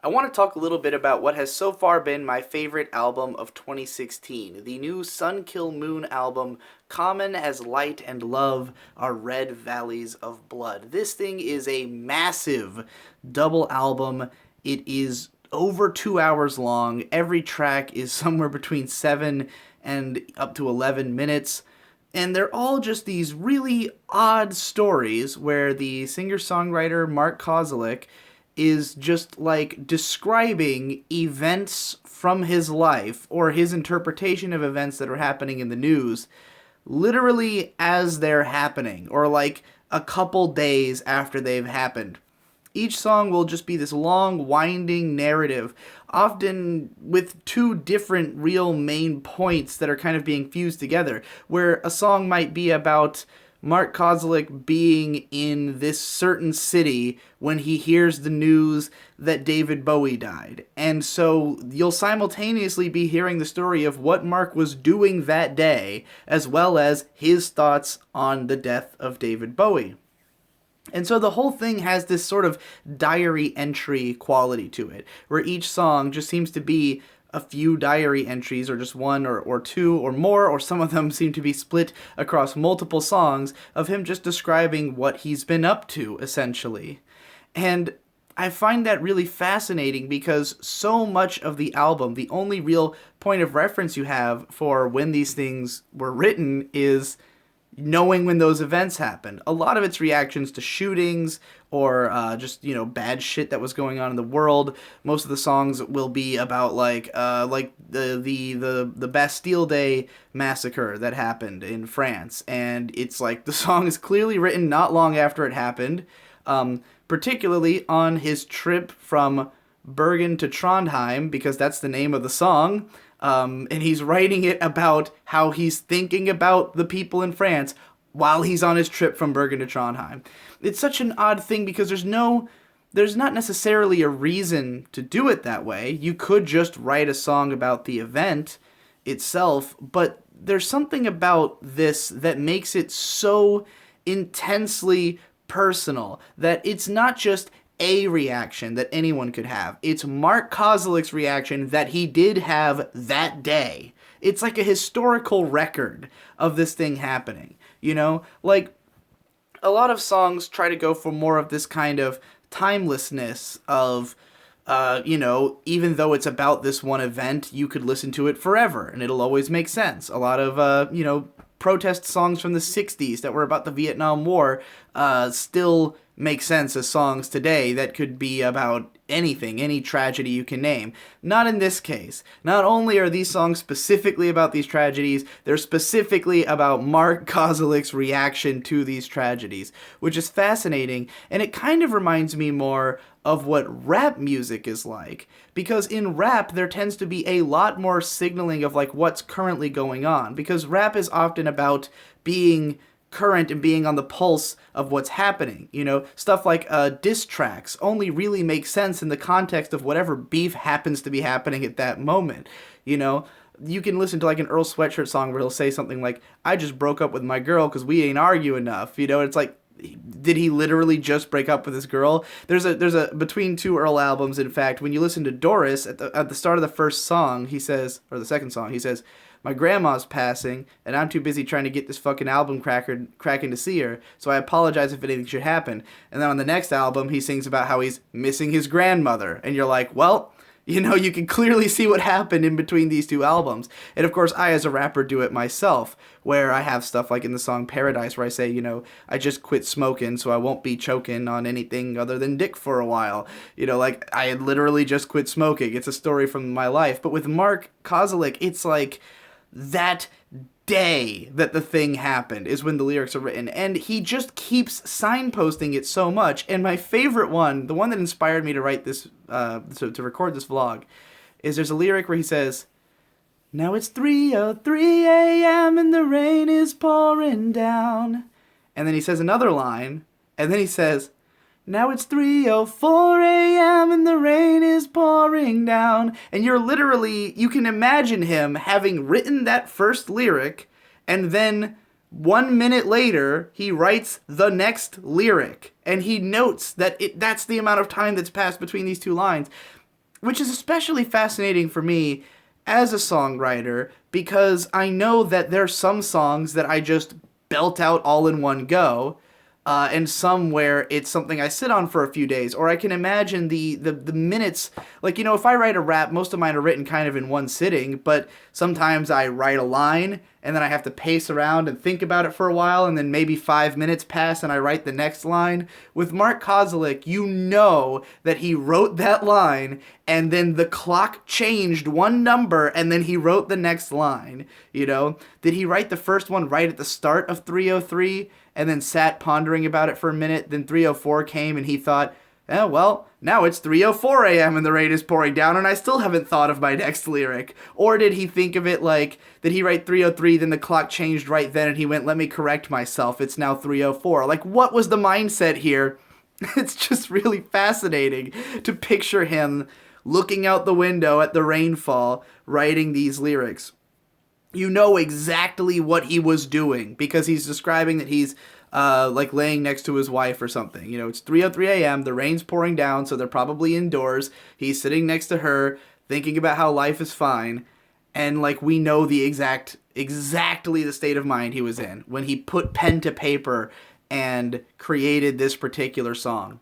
I want to talk a little bit about what has so far been my favorite album of 2016, the new Sun Kill Moon album, Common as Light and Love Are Red Valleys of Blood. This thing is a massive double album. It is over 2 hours long. Every track is somewhere between 7 and up to 11 minutes. And they're all just these really odd stories where the singer-songwriter Mark Kozelek is just like describing events from his life or his interpretation of events that are happening in the news literally as they're happening or like a couple days after they've happened. Each song will just be this long, winding narrative, often with two different real main points that are kind of being fused together, where a song might be about Mark Kozelek being in this certain city when he hears the news that David Bowie died. And so you'll simultaneously be hearing the story of what Mark was doing that day, as well as his thoughts on the death of David Bowie. And so the whole thing has this sort of diary entry quality to it, where each song just seems to be a few diary entries, or just one or two or more, or some of them seem to be split across multiple songs of him just describing what he's been up to, essentially. And I find that really fascinating because so much of the album, the only real point of reference you have for when these things were written is knowing when those events happened. A lot of it's reactions to shootings or just bad shit that was going on in the world. Most of the songs will be about like the Bastille Day massacre that happened in France, and it's like the song is clearly written not long after it happened, particularly on his trip from Bergen to Trondheim, because that's the name of the song. And he's writing it about how he's thinking about the people in France while he's on his trip from Bergen to Trondheim. It's such an odd thing because there's not necessarily a reason to do it that way. You could just write a song about the event itself, but there's something about this that makes it so intensely personal that it's not just a reaction that anyone could have. It's Mark Kozelek's reaction that he did have that day. It's like a historical record of this thing happening. Like a lot of songs try to go for more of this kind of timelessness of, even though it's about this one event, you could listen to it forever and it'll always make sense. A lot of, protest songs from the 60s that were about the Vietnam War still make sense as songs today that could be about anything, any tragedy you can name. Not in this case. Not only are these songs specifically about these tragedies, they're specifically about Mark Kozelek's reaction to these tragedies, which is fascinating, and it kind of reminds me more of what rap music is like, because in rap there tends to be a lot more signaling of like what's currently going on, because rap is often about being current and being on the pulse of what's happening. Stuff like diss tracks only really make sense in the context of whatever beef happens to be happening at that moment. You can listen to like an Earl Sweatshirt song where he'll say something like, "I just broke up with my girl because we ain't argue enough." It's like, did he literally just break up with his girl? There's a between two Earl albums, in fact, when you listen to Doris at the start of the first song, he says, or the second song, he says, "My grandma's passing, and I'm too busy trying to get this fucking album cracking to see her, so I apologize if anything should happen." And then on the next album, he sings about how he's missing his grandmother, and you're like, well, you can clearly see what happened in between these two albums. And of course, I as a rapper do it myself, where I have stuff like in the song Paradise where I say, I just quit smoking so I won't be choking on anything other than dick for a while. Like I had literally just quit smoking. It's a story from my life. But with Mark Kozelek, it's like that day that the thing happened is when the lyrics are written, and he just keeps signposting it so much. And my favorite one, the one that inspired me to write this to record this vlog, is there's a lyric where he says, "Now it's 3:03 a.m. and the rain is pouring down," and then he says another line, and then he says, "Now it's 3:04 a.m. and the rain is pouring down." And you can imagine him having written that first lyric, and then 1 minute later, he writes the next lyric. And he notes that that's the amount of time that's passed between these two lines. which is especially fascinating for me as a songwriter because I know that there's some songs that I just belt out all in one go, and some where it's something I sit on for a few days, or I can imagine the minutes. Like, if I write a rap, most of mine are written kind of in one sitting, but sometimes I write a line and then I have to pace around and think about it for a while, and then maybe 5 minutes pass and I write the next line. With Mark Kozelek, you know that he wrote that line and then the clock changed one number and then he wrote the next line. Did he write the first one right at the start of 303 and then sat pondering about it for a minute? Then 304 came and he thought, oh, well, now it's 3:04 a.m. and the rain is pouring down and I still haven't thought of my next lyric. Or did he think of it like, did he write 3:03, then the clock changed right then and he went, let me correct myself, it's now 3:04. Like, what was the mindset here? It's just really fascinating to picture him looking out the window at the rainfall, writing these lyrics. You know exactly what he was doing because he's describing that he's like laying next to his wife or something. It's 3:03 a.m. The rain's pouring down, so they're probably indoors. He's sitting next to her, thinking about how life is fine, and like we know exactly the state of mind he was in when he put pen to paper and created this particular song.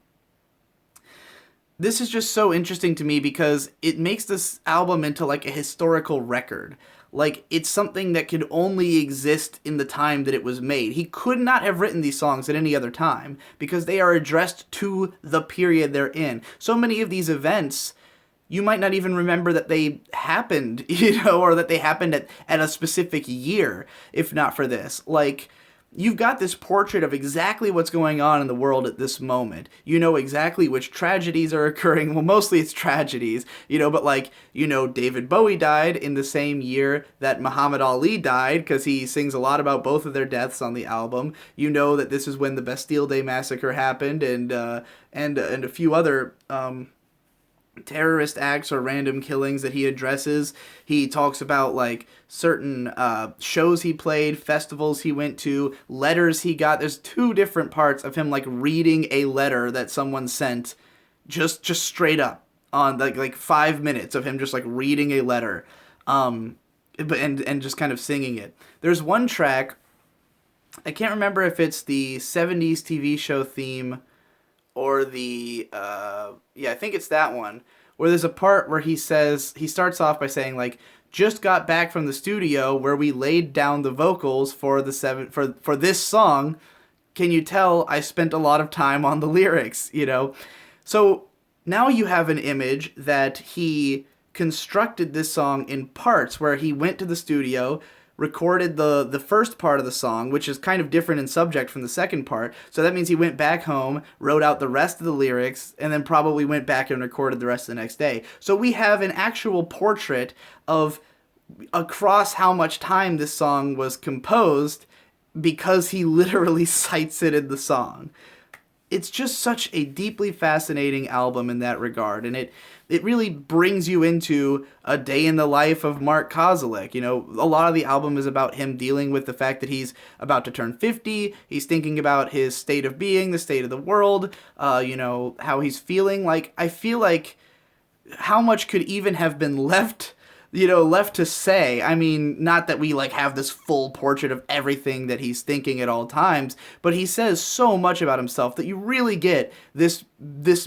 This is just so interesting to me because it makes this album into like a historical record. Like, it's something that could only exist in the time that it was made. He could not have written these songs at any other time because they are addressed to the period they're in. So many of these events, you might not even remember that they happened, or that they happened at a specific year, if not for this. Like, you've got this portrait of exactly what's going on in the world at this moment. You know exactly which tragedies are occurring. Well, mostly it's tragedies, but like, David Bowie died in the same year that Muhammad Ali died because he sings a lot about both of their deaths on the album. You know that this is when the Bastille Day massacre happened and a few other terrorist acts or random killings that he addresses. He talks about like certain shows he played, festivals he went to, letters he got. There's two different parts of him like reading a letter that someone sent just straight up on like 5 minutes of him just like reading a letter and just kind of singing it. There's one track, I can't remember if it's the 70s TV show theme or the I think it's that one, where there's a part where he starts off by saying like, just got back from the studio where we laid down the vocals for this song. Can you tell I spent a lot of time on the lyrics, So now you have an image that he constructed this song in parts where he went to the studio, recorded the first part of the song, which is kind of different in subject from the second part. So that means he went back home, wrote out the rest of the lyrics, and then probably went back and recorded the rest the next day. So we have an actual portrait of across how much time this song was composed because he literally cites it in the song. It's just such a deeply fascinating album in that regard, and it really brings you into a day in the life of Mark Kozelek. A lot of the album is about him dealing with the fact that he's about to turn 50. He's thinking about his state of being, the state of the world, how he's feeling. Like, I feel like how much could even have been left to say. I mean, not that we like have this full portrait of everything that he's thinking at all times, but he says so much about himself that you really get this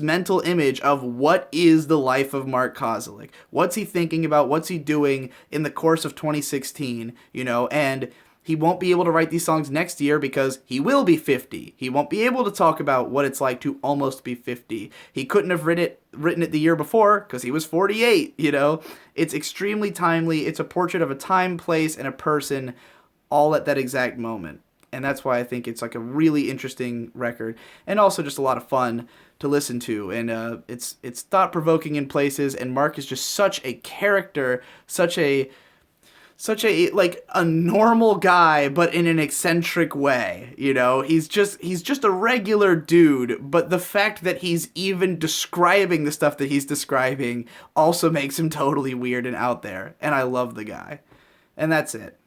mental image of what is the life of Mark Kozelek. What's he thinking about? What's he doing in the course of 2016, and he won't be able to write these songs next year because he will be 50. He won't be able to talk about what it's like to almost be 50. He couldn't have written it the year before because he was 48, It's extremely timely. It's a portrait of a time, place, and a person all at that exact moment. And that's why I think it's like a really interesting record and also just a lot of fun to listen to. And it's thought-provoking in places, and Mark is just such a character, such a like a normal guy but in an eccentric way. He's just a regular dude, but the fact that he's even describing the stuff that he's describing also makes him totally weird and out there, and I love the guy. And that's it.